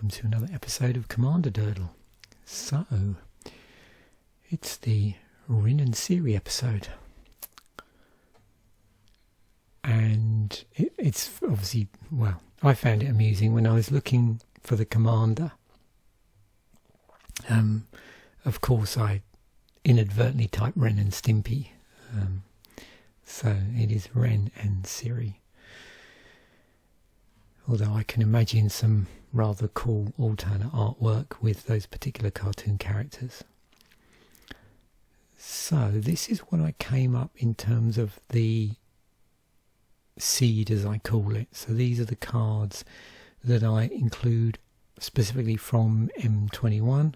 welcome to another episode of Commander Durdle. So, it's the Rin and Seri episode. And it's obviously, well, I found it amusing when I was looking for the commander. Of course, I inadvertently typed Ren and Stimpy. So it is Ren and Seri. Although I can imagine some rather cool alternate artwork with those particular cartoon characters. So this is what I came up in terms of the seed, as I call it. So these are the cards that I include specifically from M21,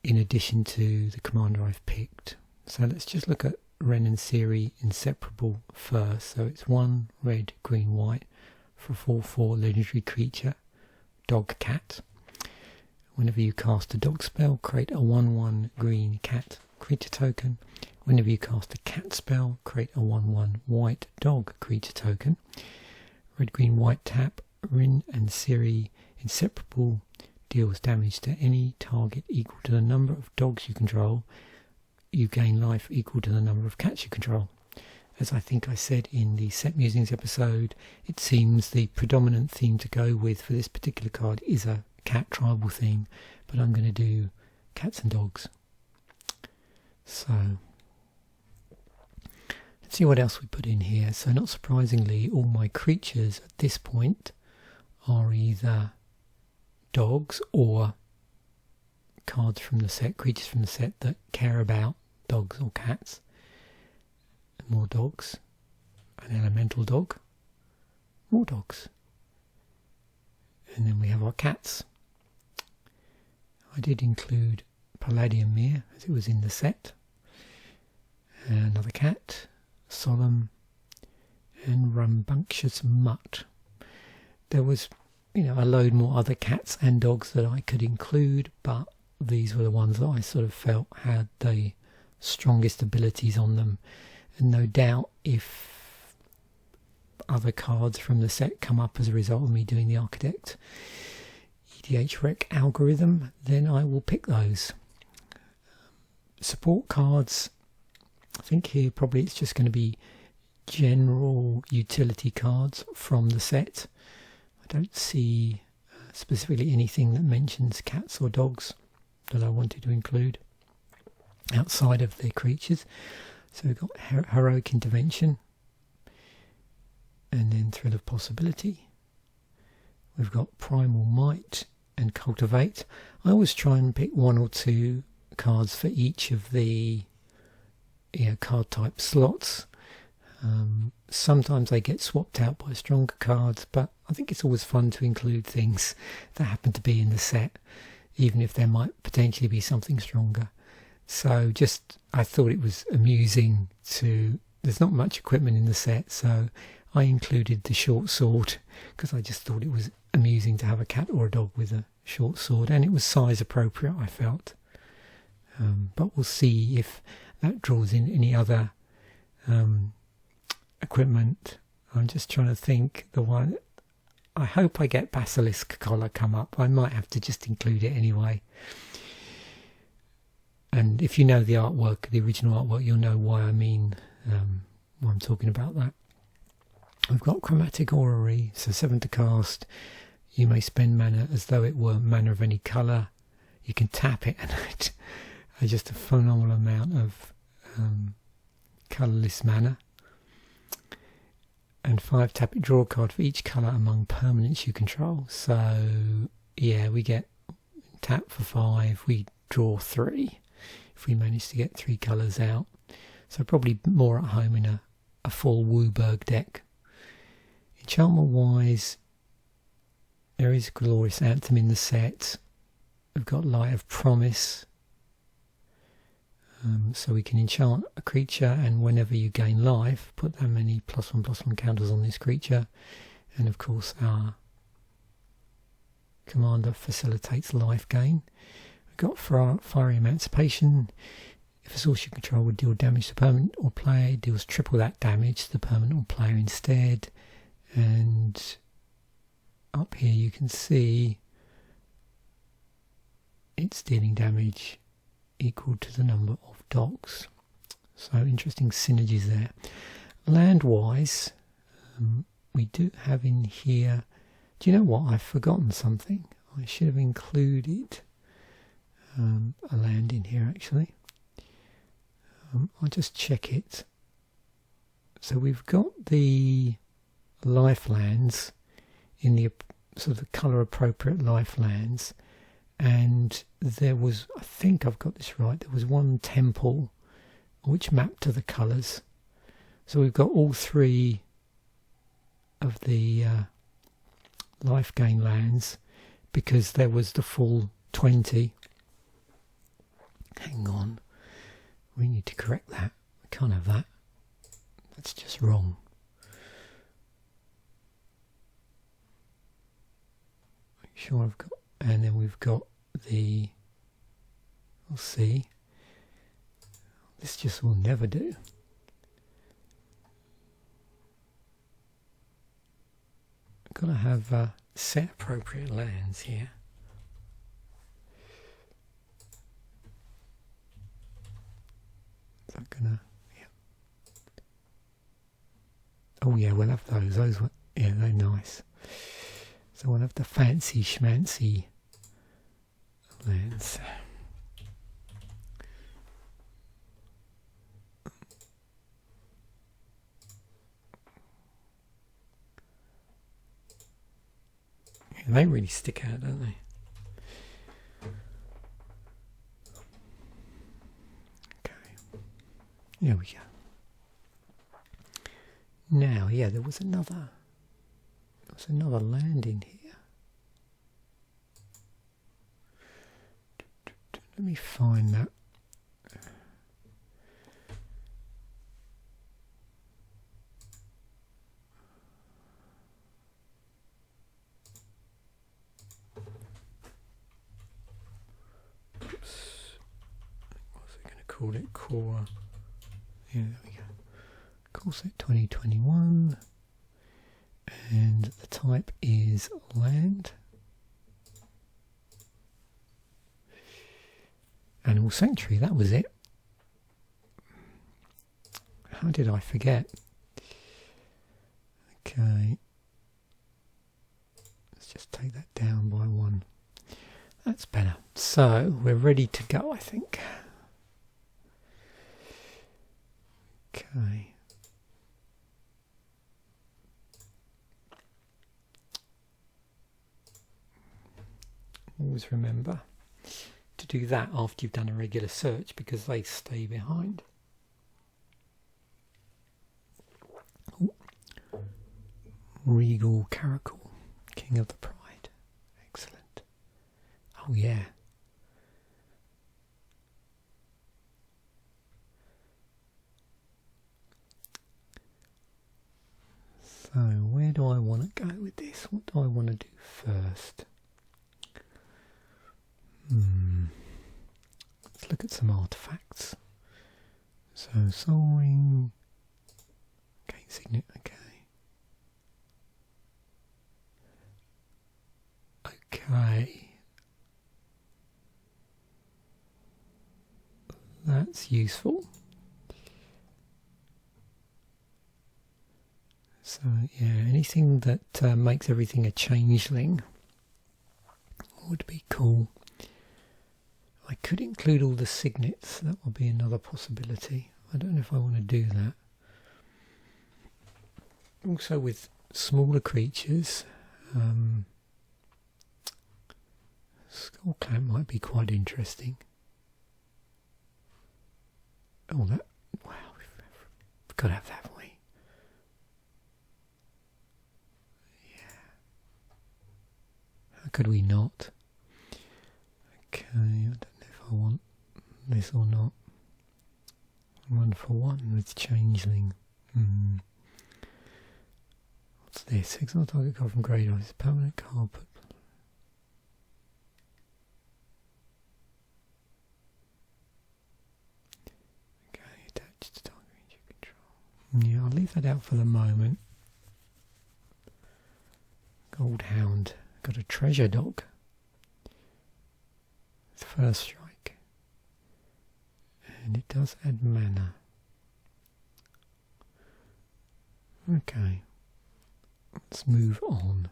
in addition to the commander I've picked. So let's just look at Ren and Seri Inseparable first. So it's 1 red, green, white for 4/4 legendary creature, dog cat. Whenever you cast a dog spell, create a 1/1 green cat creature token. Whenever you cast a cat spell, create a 1/1 white dog creature token. Red, green, white tap. Rin and Seri Inseparable deals damage to any target equal to the number of dogs you control. You gain life equal to the number of cats you control. As I think I said in the Set Musings episode, it seems the predominant theme to go with for this particular card is a cat tribal theme, but I'm going to do cats and dogs. So, let's see what else we put in here. So not surprisingly, all my creatures at this point are either dogs or cards from the set, creatures from the set that care about dogs or cats. More dogs, an elemental dog, more dogs, and then we have our cats. I did include Palladium Mere as it was in the set, another cat, Solemn, and Rambunctious Mutt. There was, a load more other cats and dogs that I could include, but these were the ones that I sort of felt had the strongest abilities on them. And no doubt if other cards from the set come up as a result of me doing the archidekt edhrec algorithm, then I will pick those. Support cards, I think here probably it's just going to be general utility cards from the set. I don't see specifically anything that mentions cats or dogs that I wanted to include outside of the creatures. So we've got Heroic Intervention, and then Thrill of Possibility. We've got Primal Might and Cultivate. I always try and pick 1 or 2 cards for each of the card type slots. Sometimes they get swapped out by stronger cards, but I think it's always fun to include things that happen to be in the set, even if there might potentially be something stronger. So I thought it was amusing there's not much equipment in the set, so I included the short sword because I just thought it was amusing to have a cat or a dog with a short sword, and it was size appropriate, I felt. But we'll see if that draws in any other equipment. I'm just trying to think the one. I hope I get Basilisk Collar come up. I might have to just include it anyway. And if you know the artwork, the original artwork, you'll know why why I'm talking about that. We've got Chromatic Orrery, so 7 to cast. You may spend mana as though it were mana of any colour. You can tap it and it's just a phenomenal amount of colourless mana. And 5 tap it, draw a card for each colour among permanents you control. So yeah, we get tap for 5, we draw 3. If we manage to get 3 colours out. So probably more at home in a full Wooburg deck. Enchantment wise, there is Glorious Anthem in the set. We've got Light of Promise. So we can enchant a creature, and whenever you gain life, put that many +1/+1 counters on this creature. And of course our commander facilitates life gain. Got Fiery Emancipation. If a source you control would deal damage to permanent or player, it deals triple that damage to the permanent or player instead. And up here you can see it's dealing damage equal to the number of docks. So interesting synergies there. Land-wise, we do have in here, do you know what, I've forgotten something. I should have included a land in here actually. I'll just check it. So we've got the life lands in the sort of colour appropriate life lands, and there was, I think I've got this right, there was one temple which mapped to the colours. So we've got all three of the life gain lands because there was the full 20. Hang on, we need to correct that. We can't have that. That's just wrong. Make sure I've got, and then we've got the, we'll see. This just will never do. I've got to have set appropriate lands here. Is that gonna? Yeah. Oh yeah, we'll have those. Those were, yeah, they're nice. So we'll have the fancy schmancy lands. Yeah, they really stick out, don't they? There we go. Now, yeah, there was another land in here. Let me find that. Oops. What's it going to call it? Core. Yeah, there we go. Core set 2021, and the type is land. Animal Sanctuary, that was it. How did I forget? Okay. Let's just take that down by one. That's better. So, we're ready to go, I think. Okay. Always remember to do that after you've done a regular search because they stay behind. Ooh. Regal Caracal, King of the Pride. Excellent. Oh yeah. So where do I want to go with this? What do I want to do first? Let's look at some artifacts. So Soul Ring, Arcane Signet, okay. That's useful. So yeah, anything that makes everything a changeling would be cool. I could include all the signets, that would be another possibility. I don't know if I want to do that. Also with smaller creatures, Skull Clamp might be quite interesting. Oh, that, wow, we've got to have that, haven't we? Yeah. How could we not? Okay, I don't know if I want this or not. 1-for-1 with Changeling. What's this? Exile target card from Greathearted. It's a permanent card, but okay, attached to target range you control. Yeah, I'll leave that out for the moment. Gold Hound. Got a treasure dog. first strike. And it does add mana. Okay. Let's move on.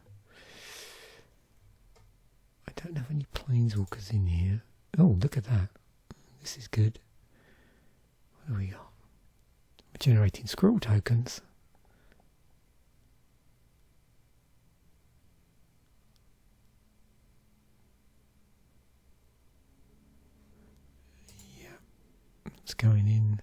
I don't have any planeswalkers in here. Oh, look at that. This is good. What do we got? We're generating scroll tokens. Yeah. It's going in.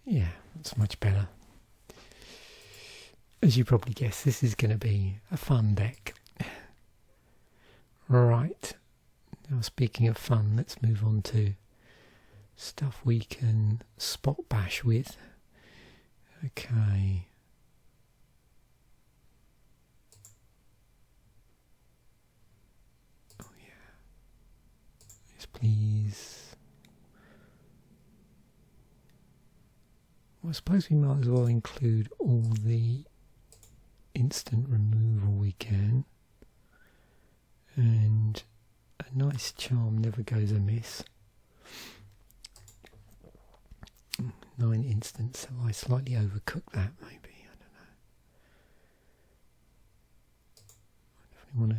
Yeah, that's much better. As you probably guessed, this is going to be a fun deck. Right. Now, speaking of fun, let's move on to stuff we can spot bash with. Okay. Oh, yeah. Yes, please. Well, I suppose we might as well include all the instant removal we can. And a nice charm never goes amiss. 9 instants, so I slightly overcooked that maybe, I don't know. I definitely want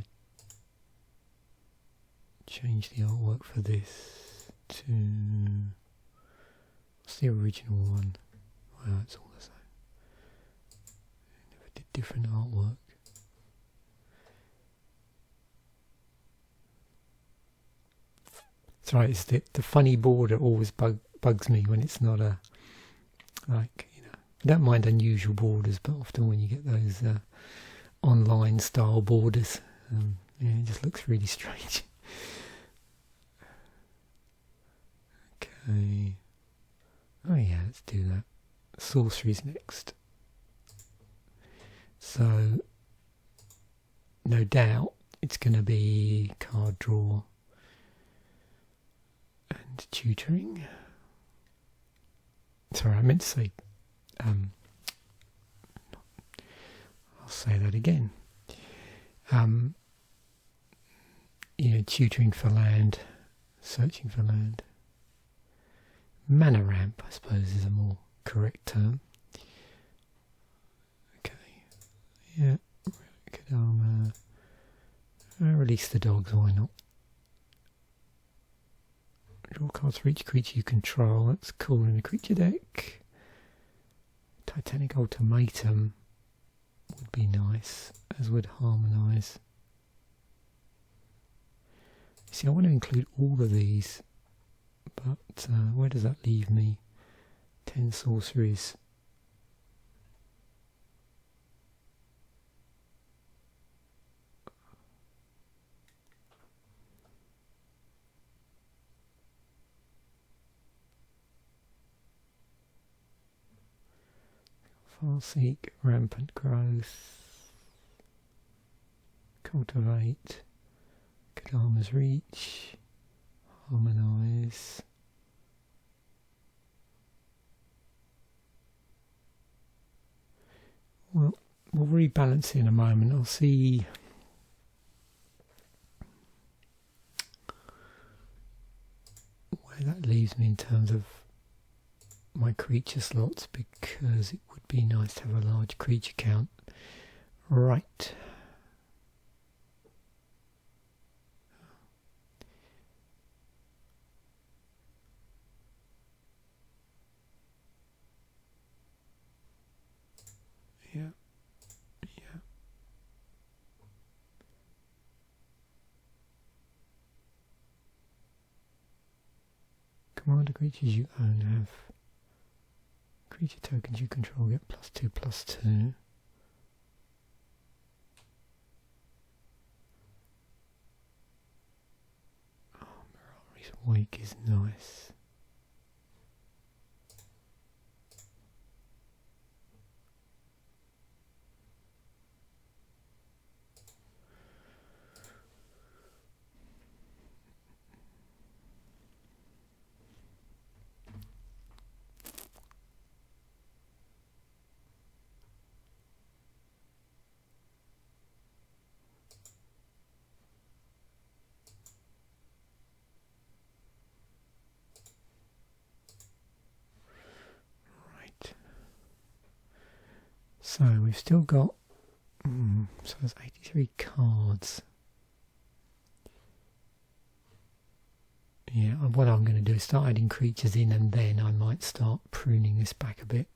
to change the artwork for this to... what's the original one? Wow, it's all the same. Never did different artwork. That's right, it's the funny border always bugs me when it's not a, like, you know, I don't mind unusual borders, but often when you get those online style borders, yeah, it just looks really strange. Okay. Oh yeah, let's do that. Sorcery's next. So, no doubt it's going to be card draw and tutoring. Sorry, I meant to say, I'll say that again. You know, tutoring for land, searching for land. Mana ramp, I suppose, is a more correct term. Okay, yeah, good armor. Release the dogs, why not? Draw cards for each creature you control, that's cool in the creature deck. Titanic Ultimatum would be nice, as would Harmonize. See, I want to include all of these, but where does that leave me? 10 sorceries. Farseek, Rampant Growth, Cultivate, Kadama's Reach, Harmonize. Well, we'll rebalance it in a moment. I'll see where that leaves me in terms of my creature slots, because it would be nice to have a large creature count. Right. Yeah. Yeah. Commander creatures you own have creature tokens you control get +2/+2. Oh, Mirari's Wake is nice. So we've still got, so there's 83 cards. Yeah, what I'm going to do is start adding creatures in, and then I might start pruning this back a bit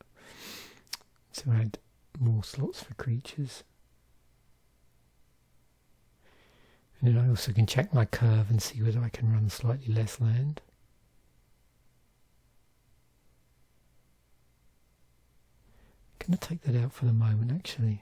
to add more slots for creatures. And then I also can check my curve and see whether I can run slightly less land. I'm going to take that out for the moment, actually.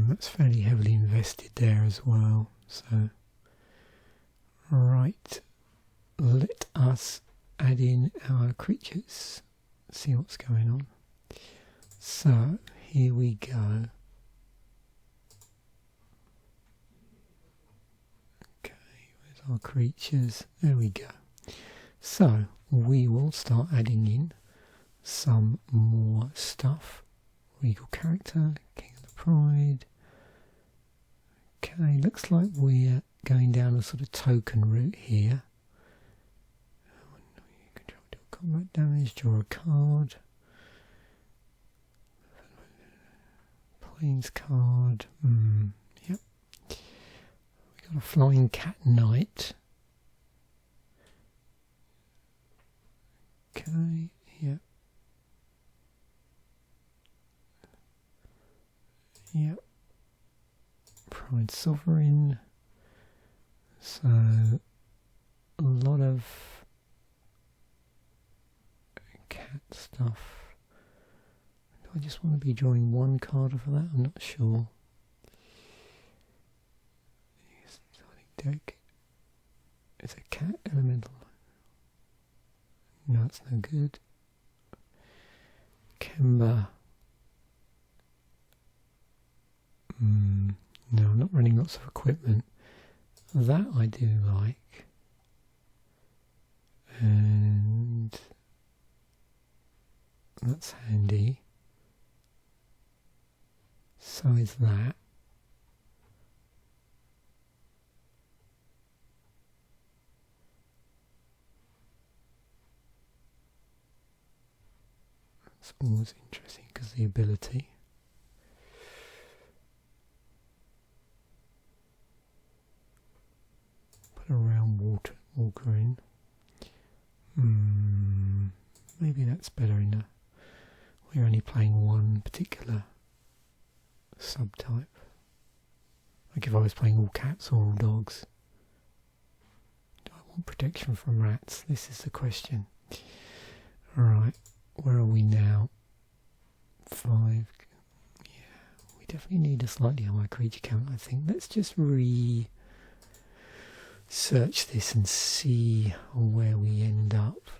That's fairly heavily invested there as well. So, right, let us add in our creatures, see what's going on. So, here we go. Okay, where's our creatures? There we go. So, we will start adding in some more stuff. Regal character, King of the Pride. Okay, looks like we're going down a sort of token route here. Control deal combat damage, draw a card. Plains card. Yep. We got a Flying Cat Knight. Okay, yep. Yep. Pride Sovereign. So a lot of cat stuff. Do I just want to be drawing one card for that? I'm not sure. Deck. It's a cat elemental. No, it's no good. Kemba. No, I'm not running lots of equipment. That I do like. And that's handy. So is that. That's always interesting because the ability. Put a round walker in. Maybe that's better in a. We're only playing one particular subtype. Like if I was playing all cats or all dogs. Do I want protection from rats? This is the question. Alright, where are we now? 5. Yeah, we definitely need a slightly higher creature count, I think. Let's just search this and see where we end up.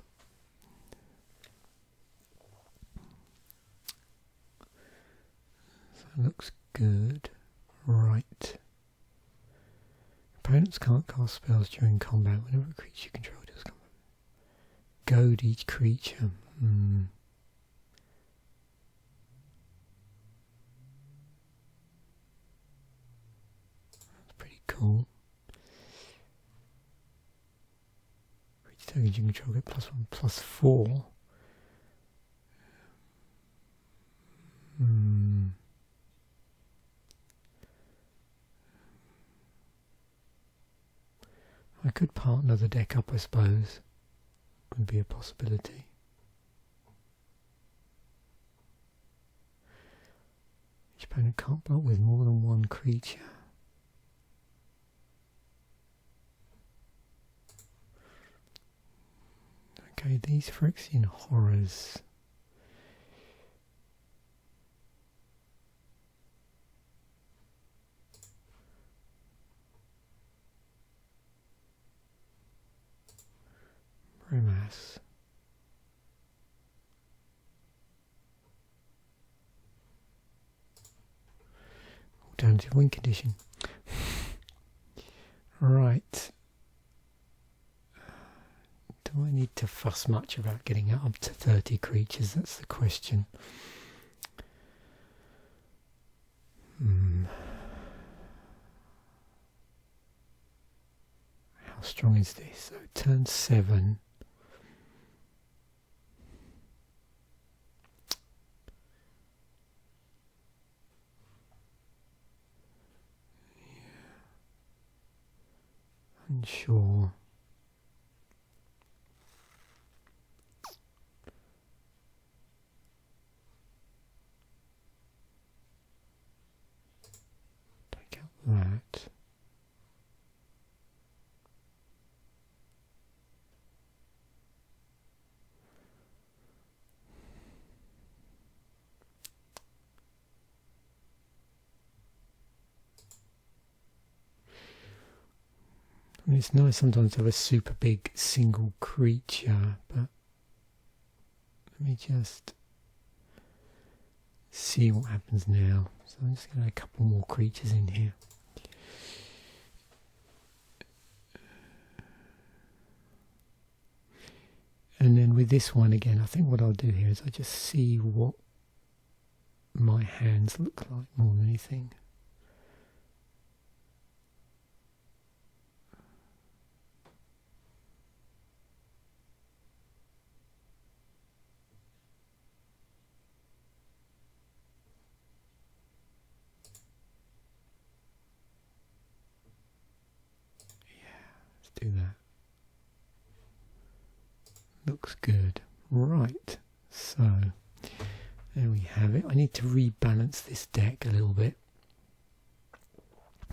So it looks good. Right. Opponents can't cast spells during combat whenever a creature you control does combat. Goad each creature. That's pretty cool. Tokens you control get +1/+4. I could partner the deck up, I suppose. Would be a possibility. Each opponent can't block with more than one creature. Okay, these Phyrexian horrors. Brimaz. standard win condition. Right. Do I need to fuss much about getting it up to 30 creatures? That's the question. How strong is this? So turn 7. Unsure. Take out that. I mean, it's nice sometimes to have a super big single creature, but let me just see what happens now. So I'm just going to add a couple more creatures in here. And then with this one again, I think what I'll do here is I just see what my hands look like more than anything. Do that. Looks good. Right, so there we have it. I need to rebalance this deck a little bit.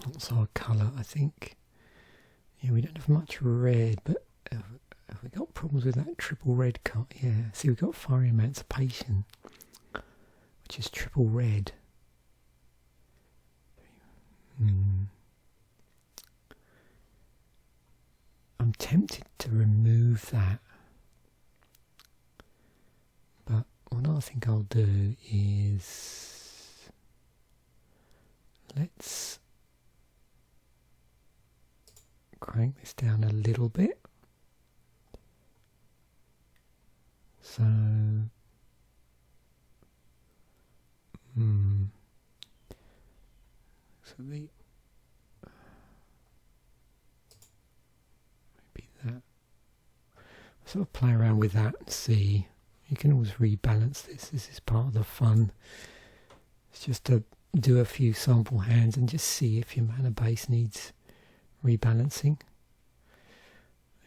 What's our colour? I think, yeah, we don't have much red, but have we got problems with that triple red card? Yeah, see, we've got Fiery Emancipation, which is triple red. I'm tempted to remove that, but what I think I'll do is let's crank this down a little bit. So the that. Sort of play around with that and see. You can always rebalance this. This is part of the fun. It's just to do a few sample hands and just see if your mana base needs rebalancing.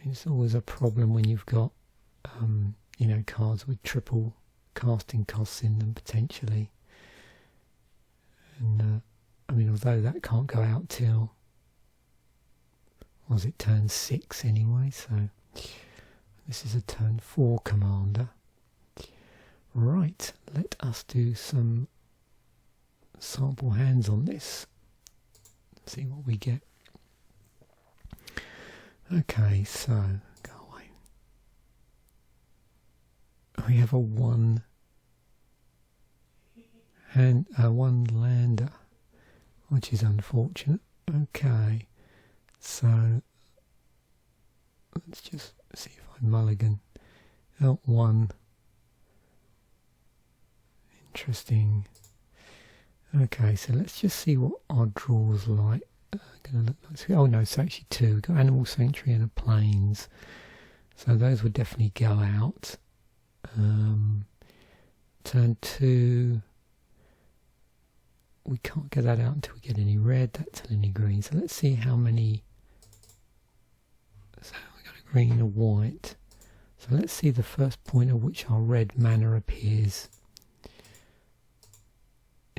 It's always a problem when you've got you know, cards with triple casting costs in them potentially. And I mean, although that can't go out till, was it turn 6 anyway, so this is a turn 4 commander. Right, let us do some sample hands on this. See what we get. Okay, so go away. We have a one lander, which is unfortunate. Okay. So let's just see if I mulligan out one. Interesting. Okay, so let's just see what our draw's like. Gonna look like, oh no, it's actually 2. We've got Animal Sanctuary and a Plains. So those would definitely go out. Turn 2. We can't get that out until we get any red. That's any green. So let's see how many. So we got a green and a white. So let's see the first point at which our red mana appears.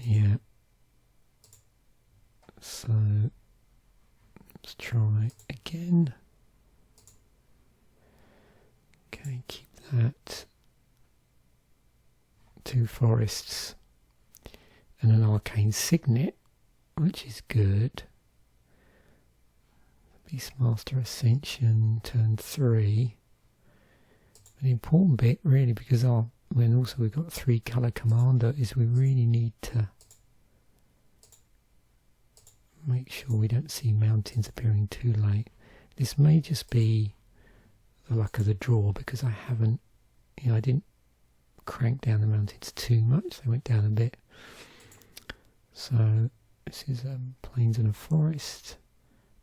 Yeah. So let's try again. Okay, keep that. 2 forests and an Arcane Signet, which is good. Beastmaster Ascension, turn 3. But the important bit, really, because when also we've got 3 colour commander, is we really need to make sure we don't see mountains appearing too late. This may just be the luck of the draw, because I haven't, I didn't crank down the mountains too much. They went down a bit. So this is Plains and a Forest.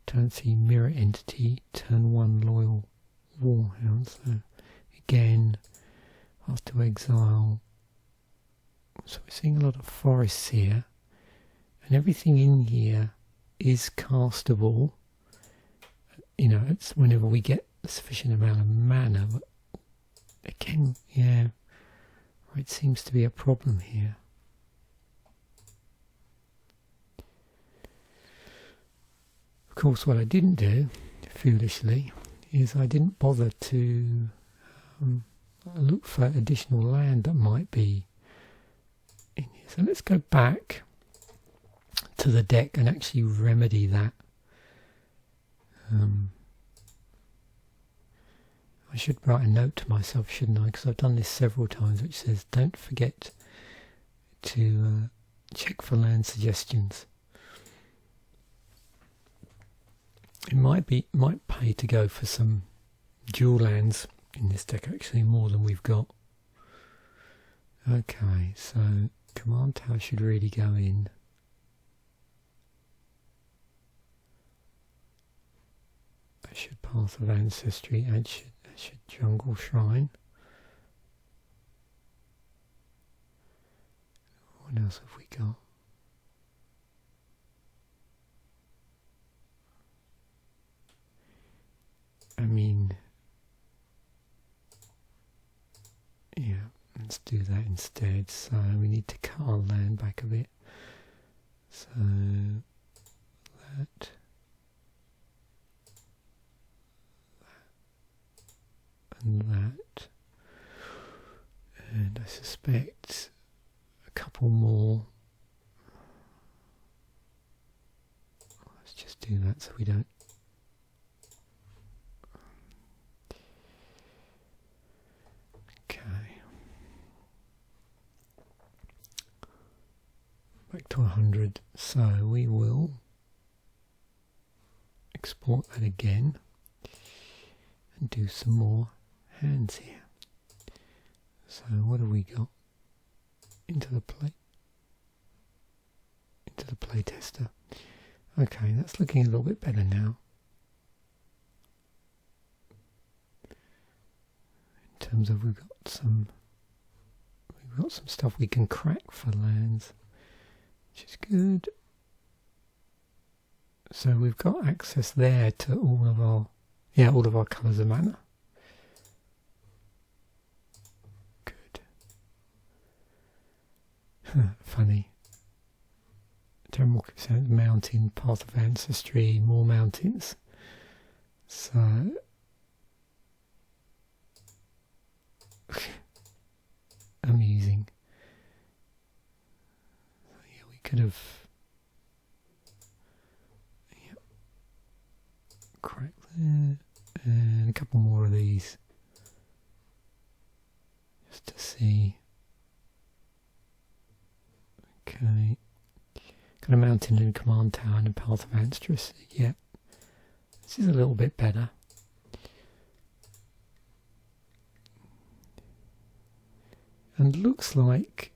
Turn 3 Mirror Entity. Turn 1 Loyal Warhound. So again, have to exile. So we're seeing a lot of forests here, and everything in here is castable. It's whenever we get a sufficient amount of mana. But again, yeah, it seems to be a problem here. Of course, what I didn't do, foolishly, is I didn't bother to look for additional land that might be in here. So let's go back to the deck and actually remedy that. I should write a note to myself, shouldn't I? Because I've done this several times, which says don't forget to check for land suggestions. It might pay to go for some dual lands in this deck, actually, more than we've got. Okay, so Command Tower should really go in. That should Path of Ancestry, and should Jungle Shrine. What else have we got? I mean, yeah, let's do that instead. So we need to cut our land back a bit. So that. And that. And I suspect a couple more. Let's just do that so we don't. Back to 100, so we will export that again and do some more hands here. So what have we got? Into the play tester. Okay, that's looking a little bit better now. In terms of we've got some stuff we can crack for lands, which is good. So we've got access there to all of our colours of mana. Good. Funny. Terrible mountain, Path of Ancestry, more mountains. So amusing. Could have cracked there, and a couple more of these just to see. Okay, got a mountain and a command tower and a Path of Ancestry. Yeah, this is a little bit better. And looks like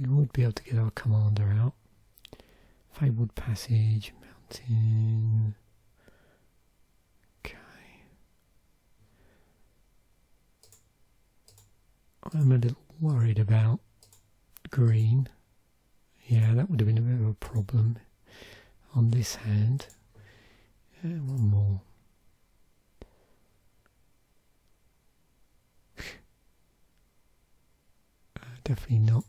we would be able to get our commander out. Fabled Passage, mountain. Okay. I'm a little worried about green. Yeah, that would have been a bit of a problem on this hand. One more. Definitely not.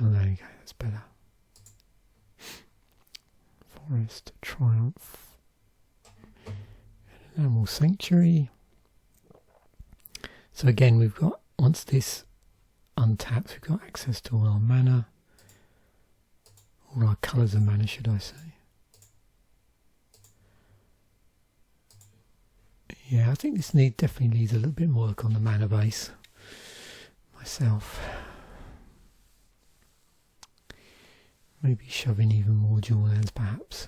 Oh, there you go, that's better. Forest, Triumph. An Animal Sanctuary. So again, we've got, once this untaps, we've got access to all our mana. All our colours of mana, should I say. Yeah, I think this definitely needs a little bit more work on the mana base myself. Maybe shove in even more dual lands perhaps.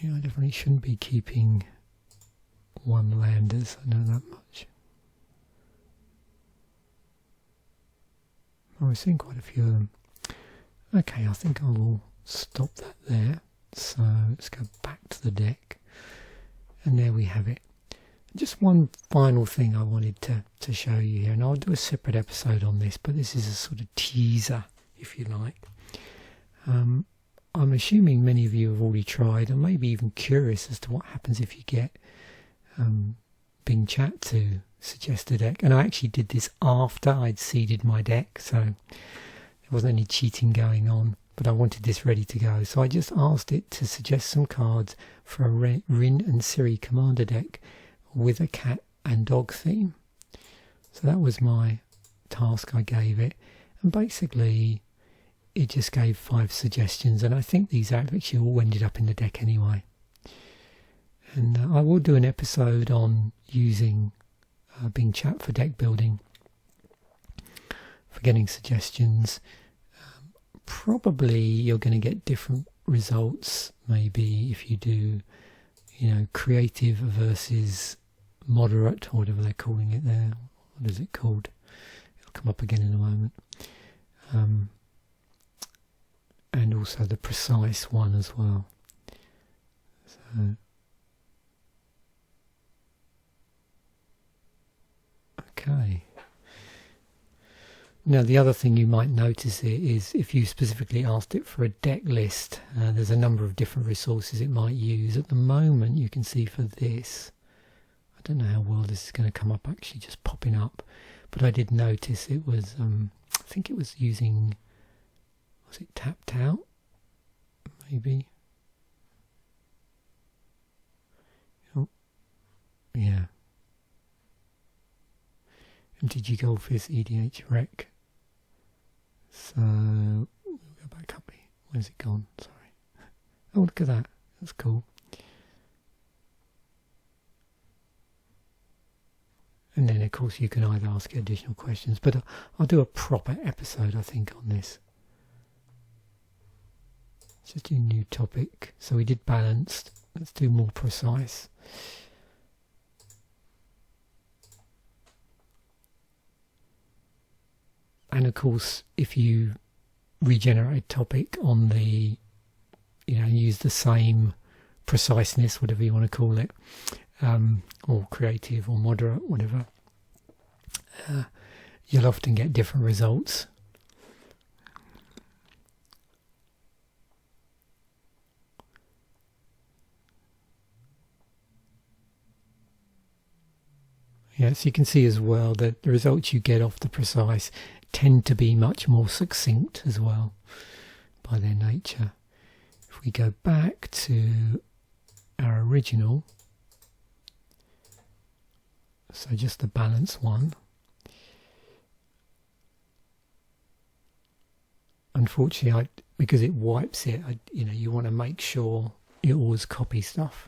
Yeah, I definitely shouldn't be keeping one landers, I know that much. Oh, we've seen quite a few of them. Okay, I think I will stop that there. So let's go back to the deck. And there we have it. Just one final thing I wanted to show you here, and I'll do a separate episode on this, but this is a sort of teaser, if you like. I'm assuming many of you have already tried, and maybe even curious as to what happens if you get Bing Chat to suggest a deck. And I actually did this after I'd seeded my deck, so there wasn't any cheating going on, but I wanted this ready to go. So I just asked it to suggest some cards for a Rin and Seri commander deck with a cat and dog theme. So that was my task I gave it, and basically it just gave 5 suggestions, and I think these actually all ended up in the deck anyway. And I will do an episode on using Bing Chat for deck building, for getting suggestions. Probably you're going to get different results, maybe if you do, you know, creative versus moderate, or whatever they're calling it there. What is it called? It'll come up again in a moment. And also the precise one as well. So, okay. Now the other thing you might notice here is if you specifically asked it for a deck list, there's a number of different resources it might use. At the moment you can see for this, I don't know how well this is going to come up actually just popping up, but I did notice it was, I think it was using, was it Tapped Out? Maybe. Oh, yeah. MTG Goldfish, edhrec. So, we'll go back up here. Where's it gone? Sorry. Oh, look at that. That's cool. And then, of course, you can either ask additional questions, but I'll do a proper episode, I think, on this. Just do new topic. So we did balanced. Let's do more precise. And of course, if you regenerate topic on the, you know, use the same preciseness, whatever you want to call it, or creative or moderate, whatever, you'll often get different results. Yes, you can see as well that the results you get off the precise tend to be much more succinct as well by their nature. If we go back to our original, so just the balance one, unfortunately because it wipes it, you know, you want to make sure you always copy stuff.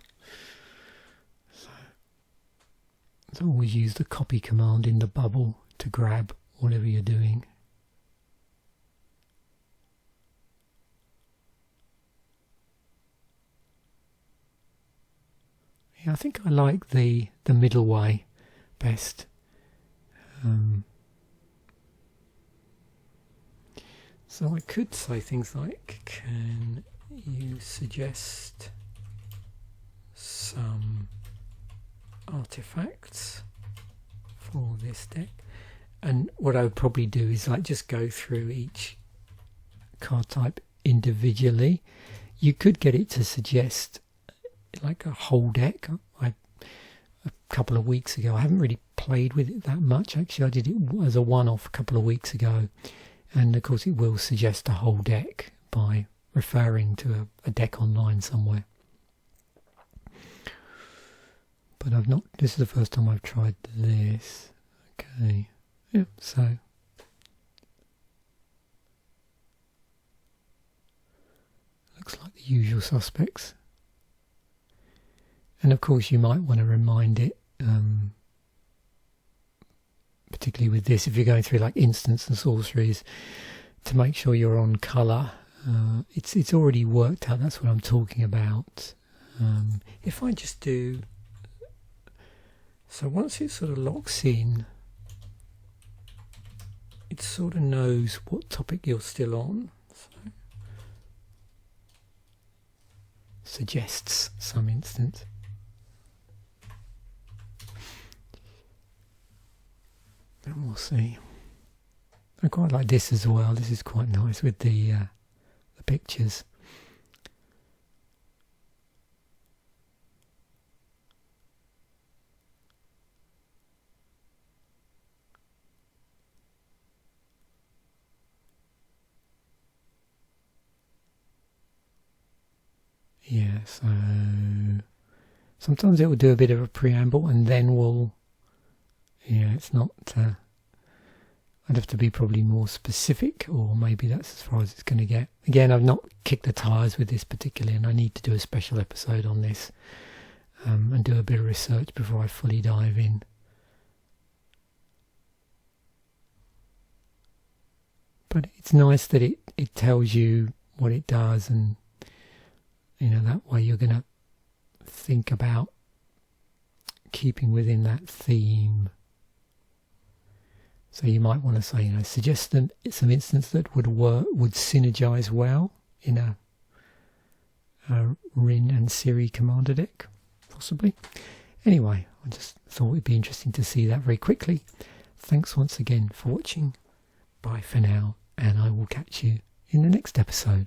So always use the copy command in the bubble to grab whatever you're doing. Yeah, I think I like the middle way best. So I could say things like, can you suggest some artifacts for this deck? And what I would probably do is like just go through each card type individually. You could get it to suggest like a whole deck. A couple of weeks ago, I haven't really played with it that much actually. I did it as a one-off a couple of weeks ago, and of course it will suggest a whole deck by referring to a deck online somewhere. But I've not, this is the first time I've tried this. Okay, yeah, so looks like the usual suspects. And of course you might want to remind it, particularly with this, if you're going through like instants and sorceries, to make sure you're on colour. It's already worked out, that's what I'm talking about. If I just do, so once it sort of locks in, it sort of knows what topic you're still on, so suggests some instant. And we'll see. I quite like this as well. This is quite nice with the pictures. Yeah, so sometimes it will do a bit of a preamble and then we'll, yeah, it's not, I'd have to be probably more specific, or maybe that's as far as it's going to get. Again, I've not kicked the tyres with this particularly, and I need to do a special episode on this and do a bit of research before I fully dive in. But it's nice that it tells you what it does, and you know, that way you're going to think about keeping within that theme. So you might want to say, you know, suggest some instance that would synergize well in a Rin and Seri commander deck, possibly. Anyway, I just thought it'd be interesting to see that very quickly. Thanks once again for watching. Bye for now, and I will catch you in the next episode.